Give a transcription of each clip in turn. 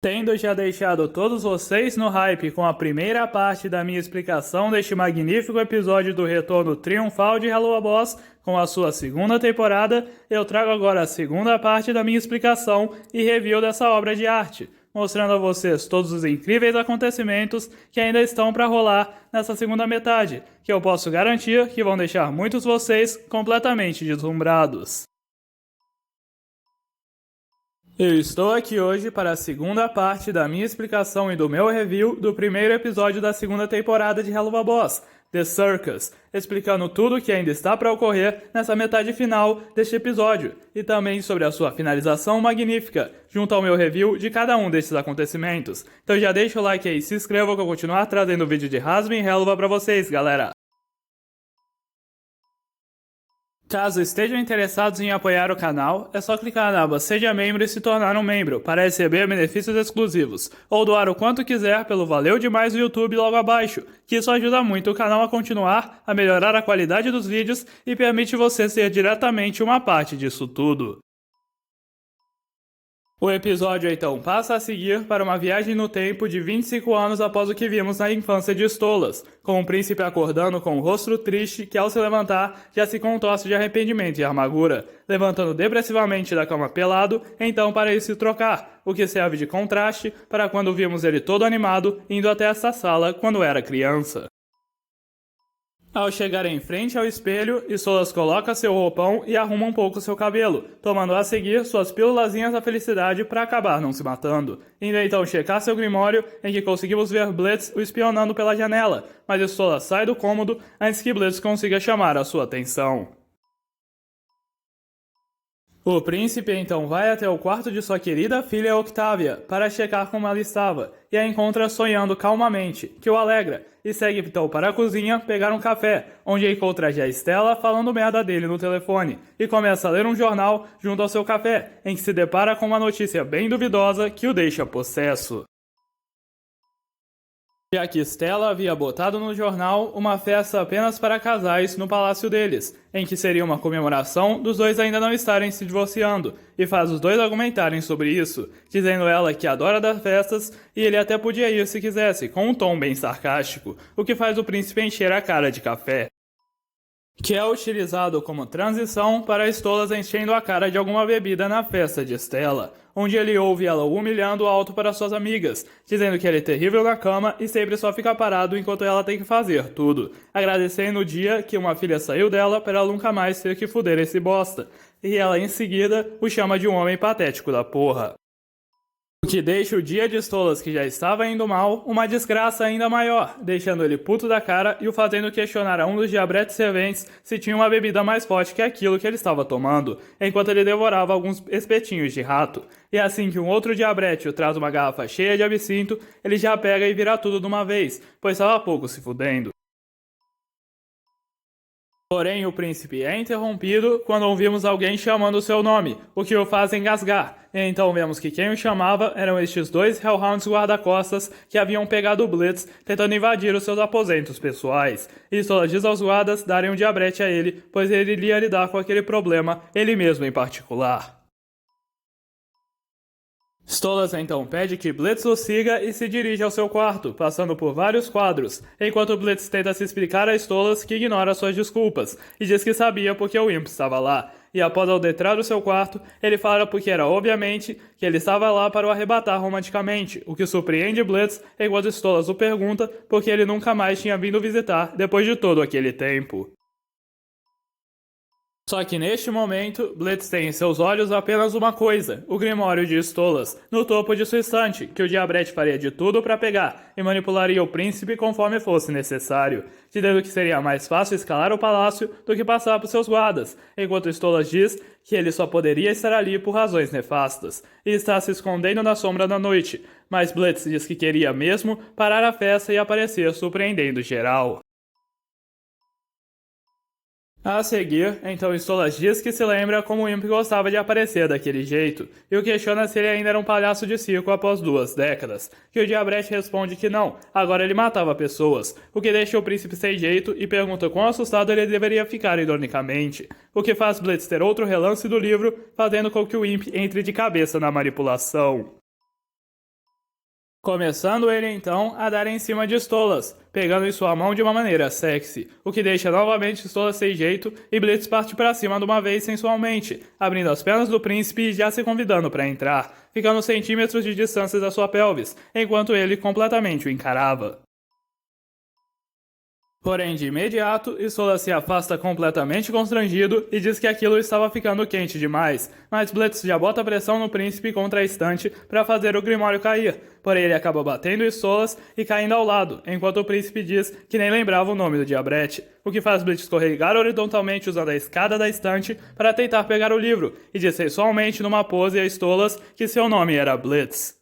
Tendo já deixado todos vocês no hype com a primeira parte da minha explicação deste magnífico episódio do retorno triunfal de Helluva Boss com a sua segunda temporada, eu trago agora a segunda parte da minha explicação e review dessa obra de arte, mostrando a vocês todos os incríveis acontecimentos que ainda estão para rolar nessa segunda metade, que eu posso garantir que vão deixar muitos vocês completamente deslumbrados. Eu estou aqui hoje para a segunda parte da minha explicação e do meu review do primeiro episódio da segunda temporada de Helluva Boss, The Circus, explicando tudo o que ainda está para ocorrer nessa metade final deste episódio, e também sobre a sua finalização magnífica, junto ao meu review de cada um desses acontecimentos. Então já deixa o like aí e se inscreva que eu vou continuar trazendo vídeo de Hazbin Helluva para vocês, galera! Caso estejam interessados em apoiar o canal, é só clicar na aba Seja Membro e se tornar um membro, para receber benefícios exclusivos, ou doar o quanto quiser pelo Valeu Demais do YouTube logo abaixo, que isso ajuda muito o canal a continuar, a melhorar a qualidade dos vídeos e permite você ser diretamente uma parte disso tudo. O episódio então passa a seguir para uma viagem no tempo de 25 anos após o que vimos na infância de Stolas, com o príncipe acordando com o rosto triste que ao se levantar já se contorce de arrependimento e amargura, levantando depressivamente da cama pelado, então para ele se trocar, o que serve de contraste para quando vimos ele todo animado indo até essa sala quando era criança. Ao chegar em frente ao espelho, Stolas coloca seu roupão e arruma um pouco seu cabelo, tomando a seguir suas pílulazinhas da felicidade para acabar não se matando. Indo então checar seu grimório, em que conseguimos ver Blitz o espionando pela janela, mas Stolas sai do cômodo antes que Blitz consiga chamar a sua atenção. O príncipe então vai até o quarto de sua querida filha Octavia para checar como ela estava, e a encontra sonhando calmamente, que o alegra, e segue então para a cozinha pegar um café, onde encontra já Stella falando merda dele no telefone, e começa a ler um jornal junto ao seu café, em que se depara com uma notícia bem duvidosa que o deixa possesso. Já que Stella havia botado no jornal uma festa apenas para casais no palácio deles, em que seria uma comemoração dos dois ainda não estarem se divorciando, e faz os dois argumentarem sobre isso, dizendo ela que adora dar festas e ele até podia ir se quisesse, com um tom bem sarcástico, o que faz o príncipe encher a cara de café, que é utilizado como transição para Stolas enchendo a cara de alguma bebida na festa de Stella, onde ele ouve ela humilhando alto para suas amigas, dizendo que ele é terrível na cama e sempre só fica parado enquanto ela tem que fazer tudo, agradecendo o dia que uma filha saiu dela para ela nunca mais ter que fuder esse bosta, e ela em seguida o chama de um homem patético da porra. O que deixa o dia de Stolas, que já estava indo mal, uma desgraça ainda maior, deixando ele puto da cara e o fazendo questionar a um dos diabretes serventes se tinha uma bebida mais forte que aquilo que ele estava tomando, enquanto ele devorava alguns espetinhos de rato. E assim que um outro diabrete traz uma garrafa cheia de absinto, ele já pega e vira tudo de uma vez, pois estava pouco se fudendo. Porém, o príncipe é interrompido quando ouvimos alguém chamando seu nome, o que o faz engasgar. E então vemos que quem o chamava eram estes dois Hellhounds guarda-costas que haviam pegado o Blitz tentando invadir os seus aposentos pessoais. E Stolas diz aos guardas darem um diabrete a ele, pois ele iria lidar com aquele problema, ele mesmo em particular. Stolas então pede que Blitz o siga e se dirige ao seu quarto, passando por vários quadros, enquanto Blitz tenta se explicar a Stolas que ignora suas desculpas, e diz que sabia porque o Imp estava lá, e após adentrar o seu quarto, ele fala porque era obviamente que ele estava lá para o arrebatar romanticamente, o que surpreende Blitz enquanto Stolas o pergunta porque ele nunca mais tinha vindo visitar depois de todo aquele tempo. Só que neste momento, Blitz tem em seus olhos apenas uma coisa, o Grimório de Stolas, no topo de sua estante, que o diabrete faria de tudo para pegar e manipularia o príncipe conforme fosse necessário, dizendo que seria mais fácil escalar o palácio do que passar por seus guardas, enquanto Stolas diz que ele só poderia estar ali por razões nefastas, e está se escondendo na sombra da noite, mas Blitz diz que queria mesmo parar a festa e aparecer surpreendendo geral. A seguir, então Stolas diz que se lembra como o Imp gostava de aparecer daquele jeito, e o questiona se ele ainda era um palhaço de circo após 2 décadas, que o diabrete responde que não, agora ele matava pessoas, o que deixa o príncipe sem jeito e pergunta quão assustado ele deveria ficar ironicamente, o que faz Blitz ter outro relance do livro, fazendo com que o Imp entre de cabeça na manipulação. Começando ele então a dar em cima de Stolas, pegando em sua mão de uma maneira sexy, o que deixa novamente Stolas sem jeito e Blitz parte para cima de uma vez sensualmente, abrindo as pernas do príncipe e já se convidando para entrar, ficando centímetros de distância da sua pelvis, enquanto ele completamente o encarava. Porém, de imediato, Stolas se afasta completamente constrangido e diz que aquilo estava ficando quente demais, mas Blitz já bota pressão no príncipe contra a estante para fazer o Grimório cair, porém ele acaba batendo Stolas e caindo ao lado, enquanto o príncipe diz que nem lembrava o nome do diabrete, o que faz Blitz escorregar horizontalmente usando a escada da estante para tentar pegar o livro, e diz sensualmente numa pose a Stolas que seu nome era Blitz.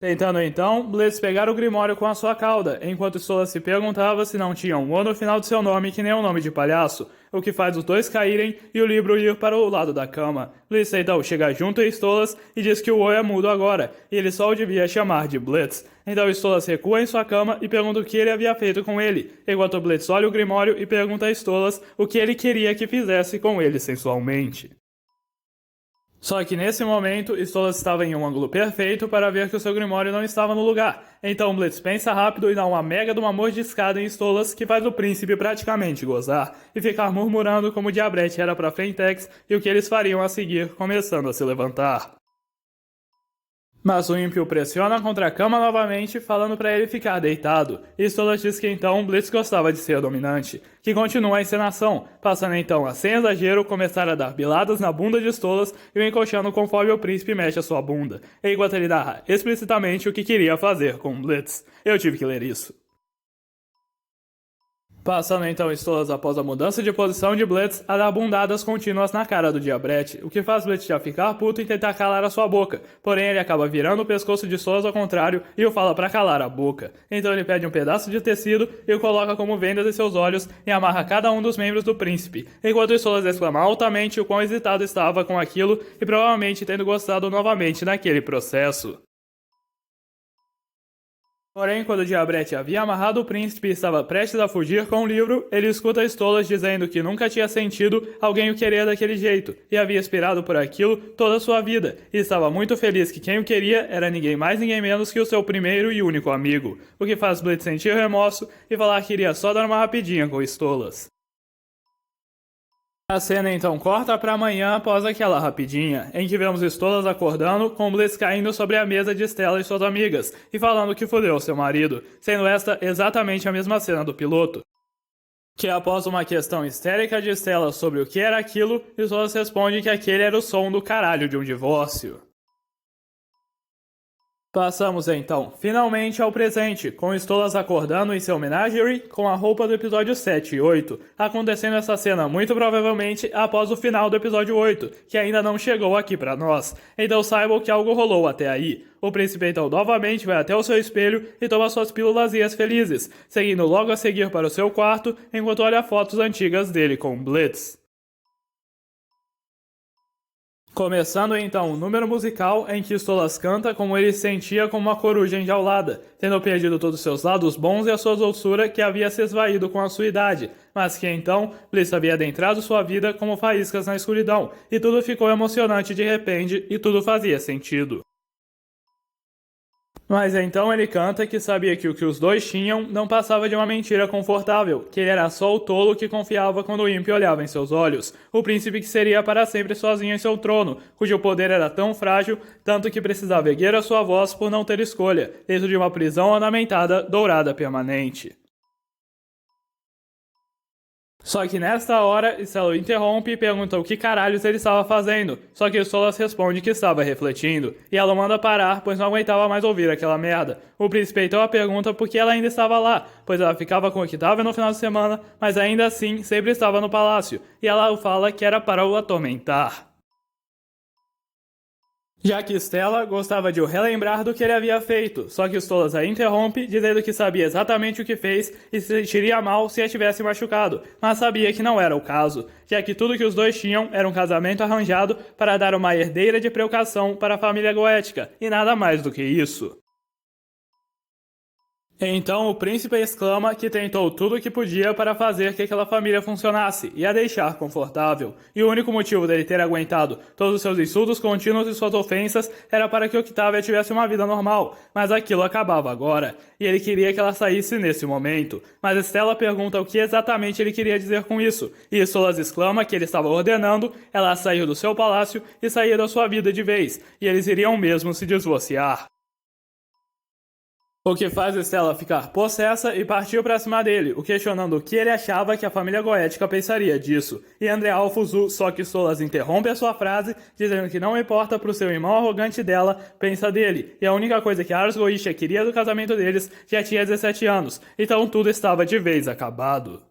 Tentando então, Blitz pegar o Grimório com a sua cauda, enquanto Stolas se perguntava se não tinha um O no final de seu nome que nem um nome de palhaço, o que faz os dois caírem e o livro ir para o lado da cama. Blitz então chega junto a Stolas e diz que o O é mudo agora, e ele só o devia chamar de Blitz. Então Stolas recua em sua cama e pergunta o que ele havia feito com ele, enquanto Blitz olha o Grimório e pergunta a Stolas o que ele queria que fizesse com ele sensualmente. Só que nesse momento, Stolas estava em um ângulo perfeito para ver que o seu Grimório não estava no lugar. Então Blitz pensa rápido e dá uma mega de uma mordiscada em Stolas que faz o príncipe praticamente gozar e ficar murmurando como o diabrete era para Frentex e o que eles fariam a seguir, começando a se levantar. Mas o ímpio pressiona contra a cama novamente, falando para ele ficar deitado, e Stolas diz que então Blitz gostava de ser dominante, que continua a encenação, passando então a, sem exagero, começar a dar biladas na bunda de Stolas e o encoxando conforme o príncipe mexe a sua bunda, enquanto ele narra explicitamente o que queria fazer com Blitz. Eu tive que ler isso. Passando então Stolas após a mudança de posição de Blitz a dar bundadas contínuas na cara do diabrete, o que faz Blitz já ficar puto e tentar calar a sua boca, porém ele acaba virando o pescoço de Stolas ao contrário e o fala para calar a boca. Então ele pede um pedaço de tecido e o coloca como vendas em seus olhos e amarra cada um dos membros do príncipe, enquanto Stolas exclama altamente o quão hesitado estava com aquilo e provavelmente tendo gostado novamente naquele processo. Porém, quando o diabrete havia amarrado o príncipe e estava prestes a fugir com o livro, ele escuta Stolas dizendo que nunca tinha sentido alguém o querer daquele jeito, e havia esperado por aquilo toda a sua vida, e estava muito feliz que quem o queria era ninguém mais ninguém menos que o seu primeiro e único amigo, o que faz Blitz sentir remorso e falar que iria só dar uma rapidinha com Stolas. A cena então corta para amanhã após aquela rapidinha, em que vemos Stolas acordando com Blitz caindo sobre a mesa de Stella e suas amigas, e falando que fodeu seu marido, sendo esta exatamente a mesma cena do piloto. Que após uma questão histérica de Stella sobre o que era aquilo, Stolas responde que aquele era o som do caralho de um divórcio. Passamos então, finalmente, ao presente, com Stolas acordando em seu menagerie com a roupa do episódio 7 e 8, acontecendo essa cena muito provavelmente após o final do episódio 8, que ainda não chegou aqui pra nós, então saibam que algo rolou até aí. O príncipe então novamente vai até o seu espelho e toma suas pílulazinhas felizes, seguindo logo a seguir para o seu quarto, enquanto olha fotos antigas dele com Blitz. Começando então o número musical em que Stolas canta como ele se sentia como uma coruja enjaulada, tendo perdido todos os seus lados bons e a sua doçura que havia se esvaído com a sua idade, mas que então Blitz havia adentrado sua vida como faíscas na escuridão, e tudo ficou emocionante de repente e tudo fazia sentido. Mas então ele canta que sabia que o que os dois tinham não passava de uma mentira confortável, que ele era só o tolo que confiava quando o ímpio olhava em seus olhos, o príncipe que seria para sempre sozinho em seu trono, cujo poder era tão frágil, tanto que precisava erguer a sua voz por não ter escolha, dentro de uma prisão ornamentada, dourada permanente. Só que nesta hora, Stella o interrompe e pergunta o que caralhos ele estava fazendo, só que Stolas responde que estava refletindo, e ela o manda parar, pois não aguentava mais ouvir aquela merda. O príncipe então a pergunta por que ela ainda estava lá, pois ela ficava com o Octavio no final de semana, mas ainda assim sempre estava no palácio, e ela fala que era para o atormentar. Já que Stella gostava de o relembrar do que ele havia feito, só que Stolas a interrompe, dizendo que sabia exatamente o que fez e se sentiria mal se a tivesse machucado, mas sabia que não era o caso, já que tudo que os dois tinham era um casamento arranjado para dar uma herdeira de preucação para a família Goética, e nada mais do que isso. Então o príncipe exclama que tentou tudo o que podia para fazer que aquela família funcionasse e a deixar confortável. E o único motivo dele ter aguentado todos os seus insultos contínuos e suas ofensas era para que Octavia tivesse uma vida normal, mas aquilo acabava agora, e ele queria que ela saísse nesse momento. Mas Stella pergunta o que exatamente ele queria dizer com isso, e Solas exclama que ele estava ordenando ela sair do seu palácio e sair da sua vida de vez, e eles iriam mesmo se divorciar. O que faz Stella ficar possessa e partiu pra cima dele, o questionando o que ele achava que a família goética pensaria disso. E André Alfuzu, só que Solas interrompe a sua frase, dizendo que não importa pro seu irmão arrogante dela, pensa dele. E a única coisa que Ars Goetia queria do casamento deles já tinha 17 anos, então tudo estava de vez acabado.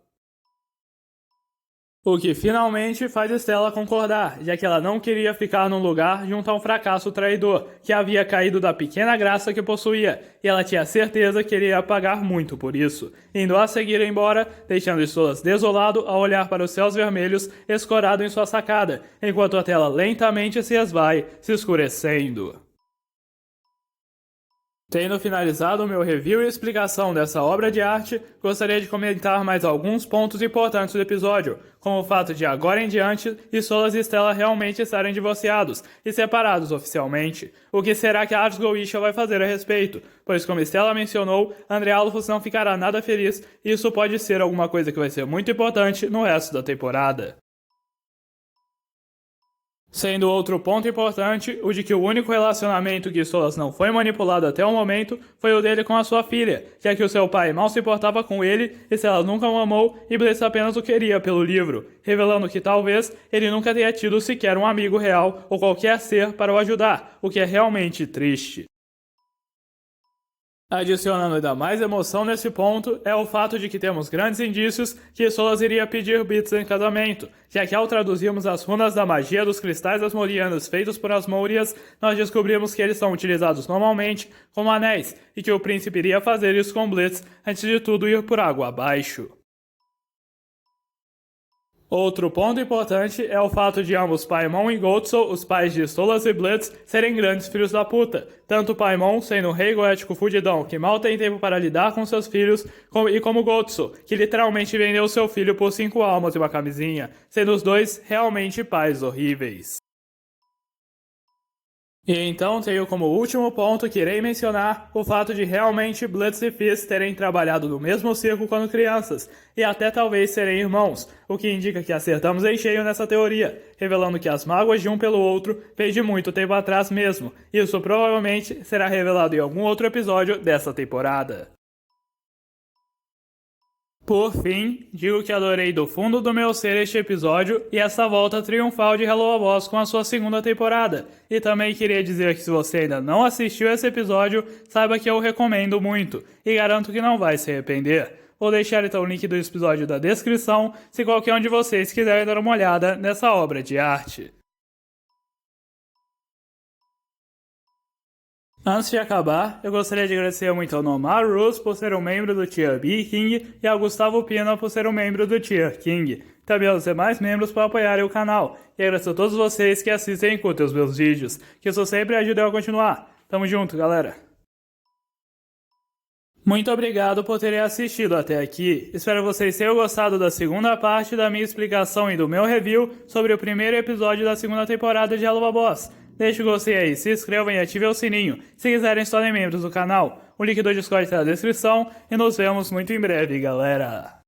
O que finalmente faz Stella concordar, já que ela não queria ficar num lugar junto a um fracasso traidor, que havia caído da pequena graça que possuía, e ela tinha certeza que ele ia pagar muito por isso, indo a seguir embora, deixando Solas desolado ao olhar para os céus vermelhos escorado em sua sacada, enquanto a tela lentamente se esvai, se escurecendo. Tendo finalizado o meu review e explicação dessa obra de arte, gostaria de comentar mais alguns pontos importantes do episódio, como o fato de agora em diante Solas e Stella realmente estarem divorciados e separados oficialmente. O que será que a Ars Goetia vai fazer a respeito? Pois como Stella mencionou, André Alphus não ficará nada feliz e isso pode ser alguma coisa que vai ser muito importante no resto da temporada. Sendo outro ponto importante, o de que o único relacionamento que Solas não foi manipulado até o momento foi o dele com a sua filha, já que o seu pai mal se importava com ele e Stella nunca o amou e Blitz apenas o queria pelo livro, revelando que talvez ele nunca tenha tido sequer um amigo real ou qualquer ser para o ajudar, o que é realmente triste. Adicionando ainda mais emoção nesse ponto é o fato de que temos grandes indícios que Solas iria pedir Blitz em casamento, já que ao traduzirmos as runas da magia dos cristais asmodianos feitos por Asmodeus, nós descobrimos que eles são utilizados normalmente como anéis, e que o príncipe iria fazer isso com Blitz antes de tudo ir por água abaixo. Outro ponto importante é o fato de ambos Paimon e Gotso, os pais de Solas e Blitz, serem grandes filhos da puta. Tanto Paimon sendo um rei goético fudidão que mal tem tempo para lidar com seus filhos, e como Gotso, que literalmente vendeu seu filho por 5 almas e uma camisinha, sendo os dois realmente pais horríveis. E então tenho como último ponto que irei mencionar o fato de realmente Blitz e Fizz terem trabalhado no mesmo circo quando crianças, e até talvez serem irmãos, o que indica que acertamos em cheio nessa teoria, revelando que as mágoas de um pelo outro vêm de muito tempo atrás mesmo. Isso provavelmente será revelado em algum outro episódio dessa temporada. Por fim, digo que adorei do fundo do meu ser este episódio e essa volta triunfal de Hello a Boss com a sua segunda temporada. E também queria dizer que se você ainda não assistiu esse episódio, saiba que eu recomendo muito e garanto que não vai se arrepender. Vou deixar então o link do episódio na descrição se qualquer um de vocês quiser dar uma olhada nessa obra de arte. Antes de acabar, eu gostaria de agradecer muito ao Nomar Rose por ser um membro do Tier B King e ao Gustavo Pina por ser um membro do Tier King. Também aos demais membros por apoiarem o canal. E agradeço a todos vocês que assistem e curtem os meus vídeos, que isso sempre ajuda eu a continuar. Tamo junto, galera! Muito obrigado por terem assistido até aqui. Espero que vocês tenham gostado da segunda parte da minha explicação e do meu review sobre o primeiro episódio da segunda temporada de Hello a Boss. Deixe o gostei aí, se inscrevam e ativem o sininho, se quiserem se tornem membros do canal. O link do Discord está na descrição e nos vemos muito em breve, galera.